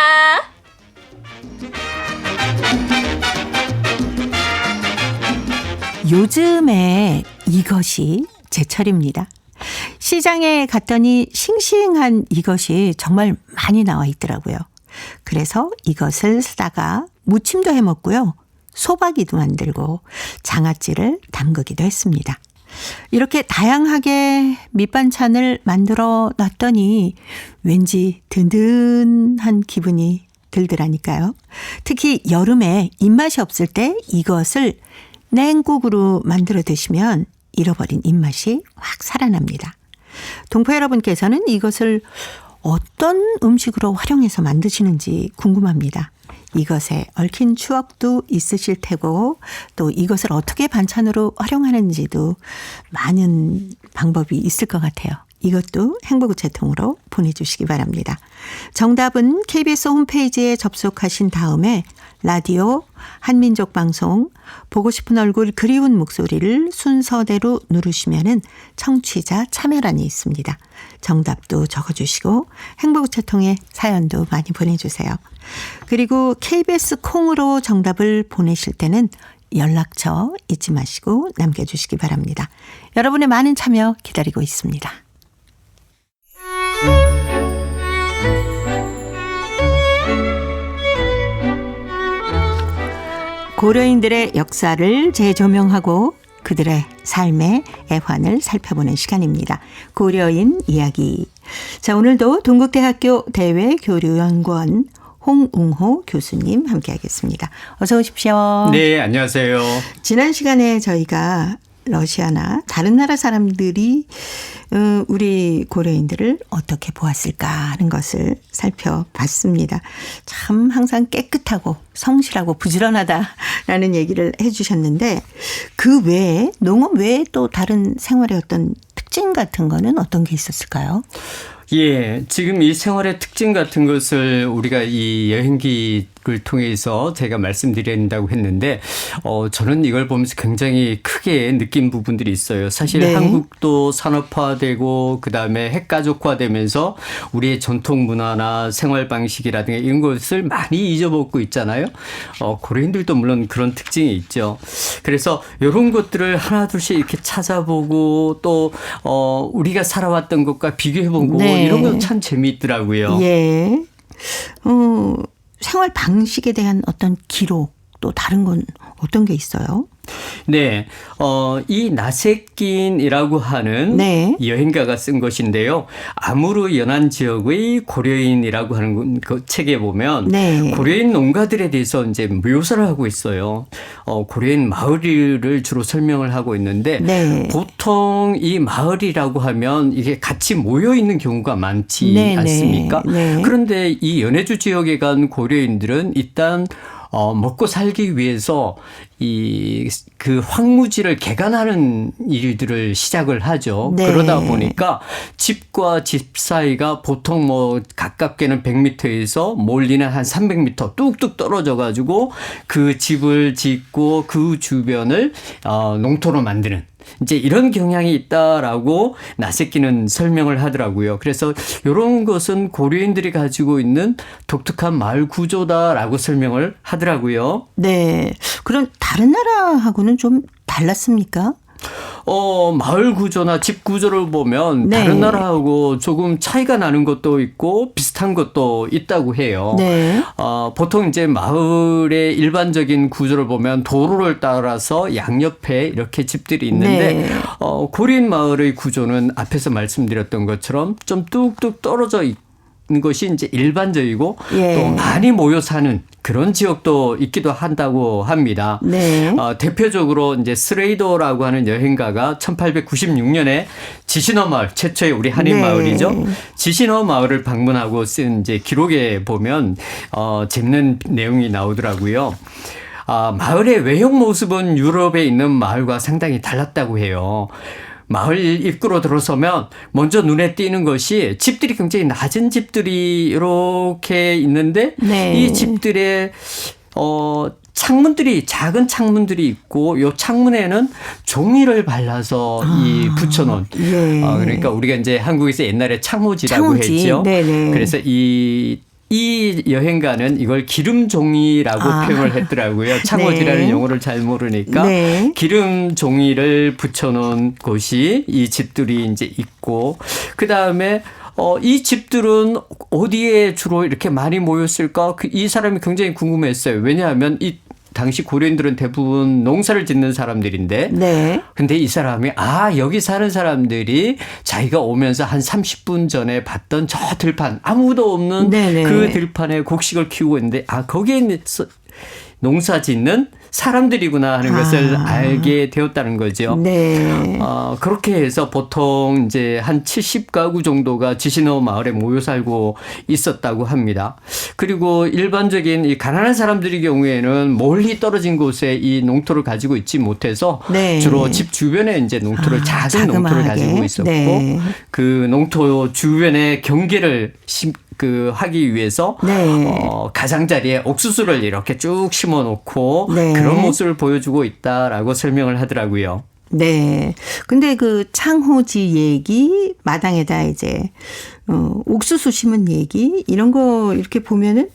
요즘에 이것이 제철입니다. 시장에 갔더니 싱싱한 이것이 정말 많이 나와 있더라고요. 그래서 이것을 사다가 무침도 해 먹고요. 소박이도 만들고 장아찌를 담그기도 했습니다. 이렇게 다양하게 밑반찬을 만들어 놨더니 왠지 든든한 기분이 들더라니까요. 특히 여름에 입맛이 없을 때 이것을 냉국으로 만들어 드시면 잃어버린 입맛이 확 살아납니다. 동포 여러분께서는 이것을 어떤 음식으로 활용해서 만드시는지 궁금합니다. 이것에 얽힌 추억도 있으실 테고 또 이것을 어떻게 반찬으로 활용하는지도 많은 방법이 있을 것 같아요. 이것도 행복우체통으로 보내주시기 바랍니다. 정답은 KBS 홈페이지에 접속하신 다음에 라디오 한민족 방송 보고 싶은 얼굴 그리운 목소리를 순서대로 누르시면은 청취자 참여란이 있습니다. 정답도 적어주시고 행복우체통에 사연도 많이 보내주세요. 그리고 KBS 콩으로 정답을 보내실 때는 연락처 잊지 마시고 남겨주시기 바랍니다. 여러분의 많은 참여 기다리고 있습니다. 고려인들의 역사를 재조명하고 그들의 삶의 애환을 살펴보는 시간입니다. 고려인 이야기. 자, 오늘도 동국대학교 대외교류연구원 홍웅호 교수님 함께하겠습니다. 어서 오십시오. 네, 안녕하세요. 지난 시간에 저희가 러시아나 다른 나라 사람들이 우리 고려인들을 어떻게 보았을까 하는 것을 살펴봤습니다. 참 항상 깨끗하고 성실하고 부지런하다라는 얘기를 해 주셨는데 그 외에 농업 외에 또 다른 생활의 어떤 특징 같은 거는 어떤 게 있었을까요? 예, 지금 이 생활의 특징 같은 것을 우리가 이 여행기를 통해서 제가 말씀드린다고 했는데, 저는 이걸 보면서 굉장히 크게 느낀 부분들이 있어요. 사실 네. 한국도 산업화되고, 그 다음에 핵가족화되면서 우리의 전통 문화나 생활 방식이라든가 이런 것을 많이 잊어먹고 있잖아요. 고려인들도 물론 그런 특징이 있죠. 그래서 이런 것들을 하나둘씩 이렇게 찾아보고 또, 우리가 살아왔던 것과 비교해보고, 네. 이런 거 참 재미있더라고요. 예. 생활 방식에 대한 어떤 기록 또 다른 건 어떤 게 있어요? 네, 이 나세킨이라고 하는 네. 여행가가 쓴 것인데요. 아무르 연안 지역의 고려인이라고 하는 그 책에 보면 네. 고려인 농가들에 대해서 이제 묘사를 하고 있어요. 고려인 마을을 주로 설명을 하고 있는데 네. 보통 이 마을이라고 하면 이게 같이 모여 있는 경우가 많지 네, 않습니까? 네. 그런데 이 연해주 지역에 간 고려인들은 일단 먹고 살기 위해서 그 황무지를 개간하는 일들을 시작을 하죠. 네. 그러다 보니까 집과 집 사이가 보통 뭐 가깝게는 100m에서 멀리는 한 300m 뚝뚝 떨어져 가지고 그 집을 짓고 그 주변을 농토로 만드는 이제 이런 경향이 있다라고 나세키는 설명을 하더라고요. 그래서 이런 것은 고려인들이 가지고 있는 독특한 마을 구조다라고 설명을 하더라고요. 네. 그럼 다른 나라하고는 좀 달랐습니까? 마을 구조나 집 구조를 보면 네. 다른 나라하고 조금 차이가 나는 것도 있고 비슷한 것도 있다고 해요. 네. 보통 이제 마을의 일반적인 구조를 보면 도로를 따라서 양옆에 이렇게 집들이 있는데 네. 고려인 마을의 구조는 앞에서 말씀드렸던 것처럼 좀 뚝뚝 떨어져 있는 것이 이제 일반적이고 예. 또 많이 모여 사는 그런 지역도 있기도 한다고 합니다. 네. 대표적으로 이제 스레이도라고 하는 여행가가 1896년에 지시너 마을, 최초의 우리 한인 네. 마을이죠. 지시너 마을을 방문하고 쓴 이제 기록에 보면 재밌는 내용이 나오더라고요. 마을의 외형 모습은 유럽에 있는 마을과 상당히 달랐다고 해요. 마을 입구로 들어서면 먼저 눈에 띄는 것이 집들이 굉장히 낮은 집들이 이렇게 있는데 네. 이 집들의 창문들이 작은 창문들이 있고 요 창문에는 종이를 발라서 붙여놓은 예. 그러니까 우리가 이제 한국에서 옛날에 창호지라고 창호지. 했죠. 네네. 그래서 이 이 여행가는 이걸 기름종이라고 표현을 했더라고요. 창호지라는 네. 용어를 잘 모르니까 네. 기름종이를 붙여놓은 곳이 이 집들이 이제 있고 그 다음에 이 집들은 어디에 주로 이렇게 많이 모였을까? 이 사람이 굉장히 궁금했어요. 왜냐하면 이 당시 고려인들은 대부분 농사를 짓는 사람들인데 네. 근데 이 사람이 여기 사는 사람들이 자기가 오면서 한 30분 전에 봤던 저 들판 아무도 없는 네네. 그 들판에 곡식을 키우고 있는데 거기에 농사 짓는 사람들이구나 하는 것을 알게 되었다는 거죠. 네. 그렇게 해서 보통 이제 한 70가구 정도가 지시너 마을에 모여 살고 있었다고 합니다. 그리고 일반적인 이 가난한 사람들의 경우에는 멀리 떨어진 곳에 이 농토를 가지고 있지 못해서 네. 주로 집 주변에 이제 농토를 작은 농토를 자그마하게. 가지고 있었고 네. 그 농토 주변에 경계를 하기 위해서 네. 가장자리에 옥수수를 이렇게 쭉 심어 놓고 네. 그런 모습을 보여주고 있다라고 설명을 하더라고요. 네. 근데 그 창호지 얘기, 마당에다 이제, 옥수수 심은 얘기, 이런 거 이렇게 보면은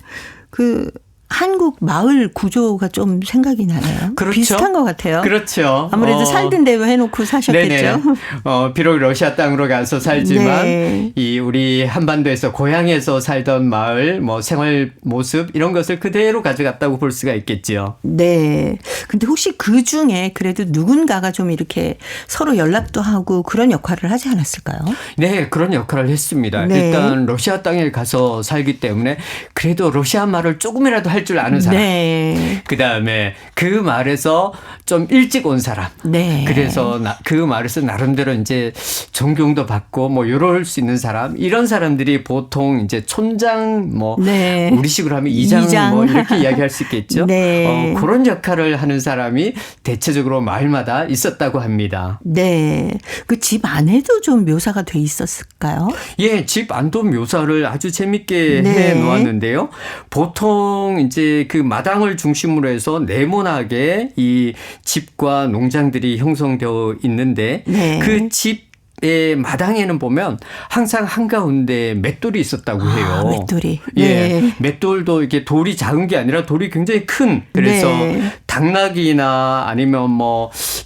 한국 마을 구조가 좀 생각이 나네요. 그렇죠. 비슷한 것 같아요. 그렇죠. 아무래도 살던 대로 해놓고 사셨겠죠. 네네. 비록 러시아 땅으로 가서 살지만 네. 이 우리 한반도에서 고향에서 살던 마을 생활 모습 이런 것을 그대로 가져갔다고 볼 수가 있겠죠. 네. 근데 혹시 그 중에 그래도 누군가가 좀 이렇게 서로 연락도 하고 그런 역할을 하지 않았을까요? 네, 그런 역할을 했습니다. 네. 일단 러시아 땅에 가서 살기 때문에 그래도 러시아 말을 조금이라도 할 줄 아는 사람. 네. 그다음에 그 마을에서 좀 일찍 온 사람. 네. 그래서 그 마을에서 나름대로 이제 존경도 받고 이럴 수 있는 사람. 이런 사람들이 보통 이제 촌장 네. 우리식으로 하면 이장 이렇게 이야기할 수 있겠죠. 네. 그런 역할을 하는 사람이 대체적으로 마을마다 있었다고 합니다. 네. 그 집 안에도 좀 묘사가 돼 있었을까요? 예, 집 안도 묘사를 아주 재밌게 네. 해 놓았는데요. 보통 이제 그 마당을 중심으로 해서 네모나게 이 집과 농장들이 형성되어 있는데 네. 그 집의 마당에는 보면 항상 한가운데 맷돌이 있었다고 해요. 맷돌이. 예, 네. 맷돌도 이게 돌이 작은 게 아니라 돌이 굉장히 큰. 그래서 네. 당나귀나 아니면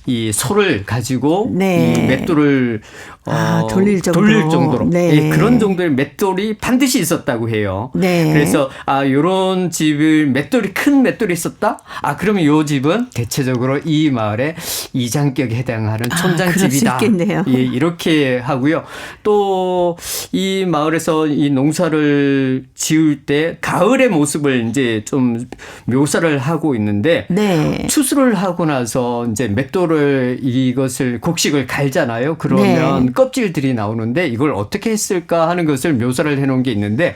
이 소를 가지고 네. 이 맷돌을 돌릴 정도로. 네. 예, 그런 정도의 맷돌이 반드시 있었다고 해요. 네. 그래서 요런 집을 큰 맷돌이 있었다? 그러면 요 집은 대체적으로 이 마을의 이장격에 해당하는 촌장 그럴 수 집이다. 있겠네요. 예, 이렇게 하고요. 또 이 마을에서 이 농사를 지을 때 가을의 모습을 이제 좀 묘사를 하고 있는데 네. 추수를 하고 나서 이제 맷돌을 이것을 곡식을 갈잖아요. 그러면 네. 껍질들이 나오는데 이걸 어떻게 했을까 하는 것을 묘사를 해놓은 게 있는데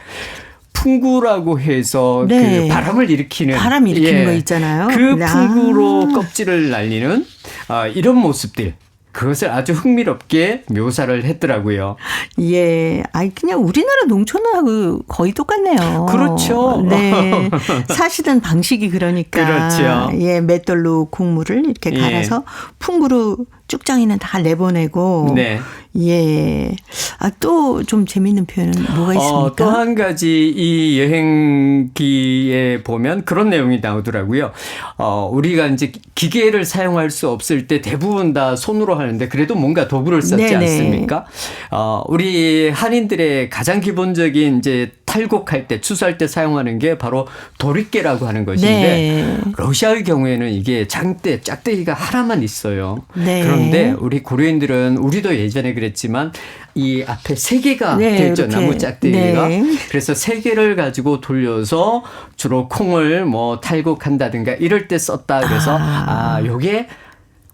풍구라고 해서 네. 그 바람을 일으키는 바람 일으키는 거 있잖아요. 그 풍구로 껍질을 날리는 이런 모습들. 그것을 아주 흥미롭게 묘사를 했더라고요. 예. 그냥 우리나라 농촌하고 거의 똑같네요. 그렇죠. 네. 사시던 방식이 그러니까. 그렇죠. 예. 맷돌로 곡물을 이렇게 갈아서 풍구로 쭉장이는 다 내보내고. 네. 예. 또 좀 재미있는 표현은 뭐가 있습니까? 또 한 가지 이 여행기에 보면 그런 내용이 나오더라고요. 우리가 이제 기계를 사용할 수 없을 때 대부분 다 손으로 하는데 그래도 뭔가 도구를 썼지 네네. 않습니까? 우리 한인들의 가장 기본적인 이제 탈곡할 때, 추수할 때 사용하는 게 바로 도리깨라고 하는 것인데 네. 러시아의 경우에는 이게 짝대기가 하나만 있어요. 네. 그런데 우리 고려인들은 우리도 예전에 그랬지만 이 앞에 세 개가 네, 되어 있죠. 이렇게. 나무 짝대기가. 네. 그래서 세 개를 가지고 돌려서 주로 콩을 탈곡한다든가 이럴 때 썼다. 그래서 요게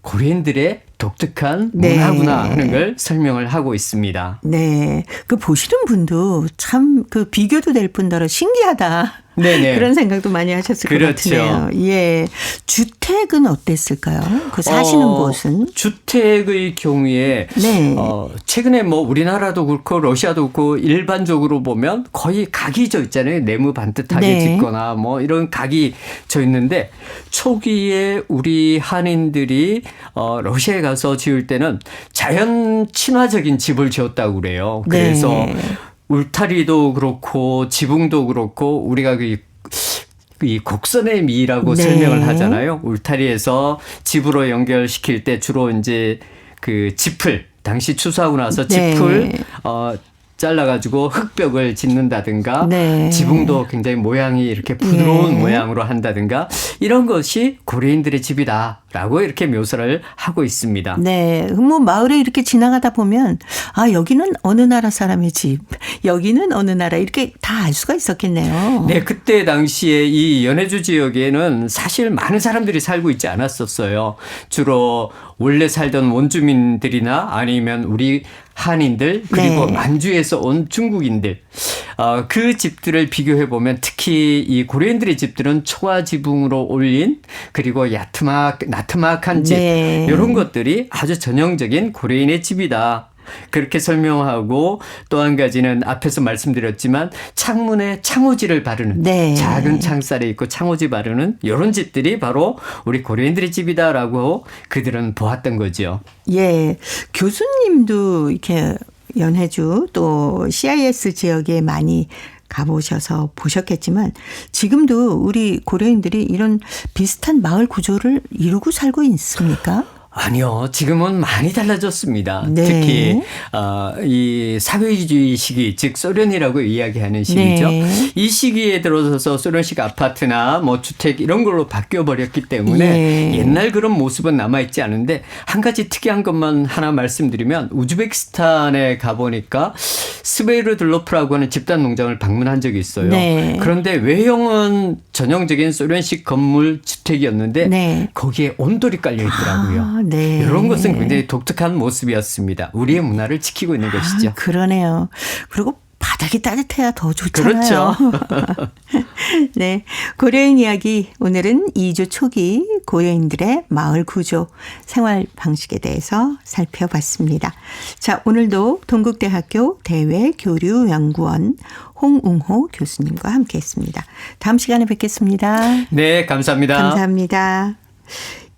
고려인들의 독특한 네. 문화구나 하는 걸 설명을 하고 있습니다. 네. 보시는 분도 참 비교도 될 뿐더러 신기하다. 네네. 그런 생각도 많이 하셨을 그렇죠. 것 같네요. 예. 주택은 어땠을까요? 사시는 곳은? 주택의 경우에 네. 최근에 우리나라도 그렇고 러시아도 그렇고 일반적으로 보면 거의 각이 져 있잖아요. 네모 반듯하게 네. 짓거나 이런 각이 져 있는데 초기에 우리 한인들이 러시아에 가서 지을 때는 자연 친화적인 집을 지었다고 그래요. 그래서 네. 울타리도 그렇고 지붕도 그렇고 우리가 이 곡선의 미라고 네. 설명을 하잖아요. 울타리에서 집으로 연결시킬 때 주로 이제 그 짚을 당시 추수하고 나서 네. 짚을 잘라가지고 흙벽을 짓는다든가 네. 지붕도 굉장히 모양이 이렇게 부드러운 네. 모양으로 한다든가 이런 것이 고려인들의 집이다라고 이렇게 묘사를 하고 있습니다. 네. 뭐 마을에 이렇게 지나가다 보면 아, 여기는 어느 나라 사람의 집, 여기는 어느 나라 이렇게 다 알 수가 있었겠네요. 네, 그때 당시에 이 연해주 지역에는 사실 많은 사람들이 살고 있지 않았었어요. 주로 원래 살던 원주민들이나 아니면 우리 한인들 그리고 네. 만주에서 온 중국인들 그 집들을 비교해 보면 특히 이 고려인들의 집들은 초가 지붕으로 올린 그리고 나트막한 집 네. 이런 것들이 아주 전형적인 고려인의 집이다. 그렇게 설명하고 또 한 가지는 앞에서 말씀드렸지만 창문에 창호지를 바르는 네. 작은 창살에 있고 창호지 바르는 이런 집들이 바로 우리 고려인들의 집이다라고 그들은 보았던 거죠. 예. 교수님도 이렇게 연해주 또 CIS 지역에 많이 가보셔서 보셨겠지만 지금도 우리 고려인들이 이런 비슷한 마을 구조를 이루고 살고 있습니까? 아니요. 지금은 많이 달라졌습니다. 네. 특히 이 사회주의 시기, 즉 소련이라고 이야기하는 시기죠. 네. 이 시기에 들어서서 소련식 아파트나 뭐 주택 이런 걸로 바뀌어버렸기 때문에 예. 옛날 그런 모습은 남아있지 않은데 한 가지 특이한 것만 하나 말씀드리면 우즈베키스탄에 가보니까 스베르들로프라고 하는 집단 농장을 방문한 적이 있어요. 네. 그런데 외형은 전형적인 소련식 건물 주택이었는데 네. 거기에 온돌이 깔려 있더라고요. 아, 네. 이런 것은 굉장히 독특한 모습이었습니다. 우리의 문화를 지키고 있는 것이죠. 그러네요. 그리고 바닥이 따뜻해야 더 좋잖아요. 그렇죠. 네. 고려인 이야기. 오늘은 2주 초기 고려인들의 마을 구조, 생활 방식에 대해서 살펴봤습니다. 자, 오늘도 동국대학교 대외교류연구원 홍웅호 교수님과 함께 했습니다. 다음 시간에 뵙겠습니다. 네, 감사합니다. 감사합니다.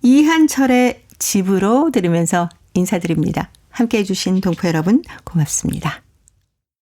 이한철의 집으로 들으면서 인사드립니다. 함께해 주신 동포 여러분 고맙습니다.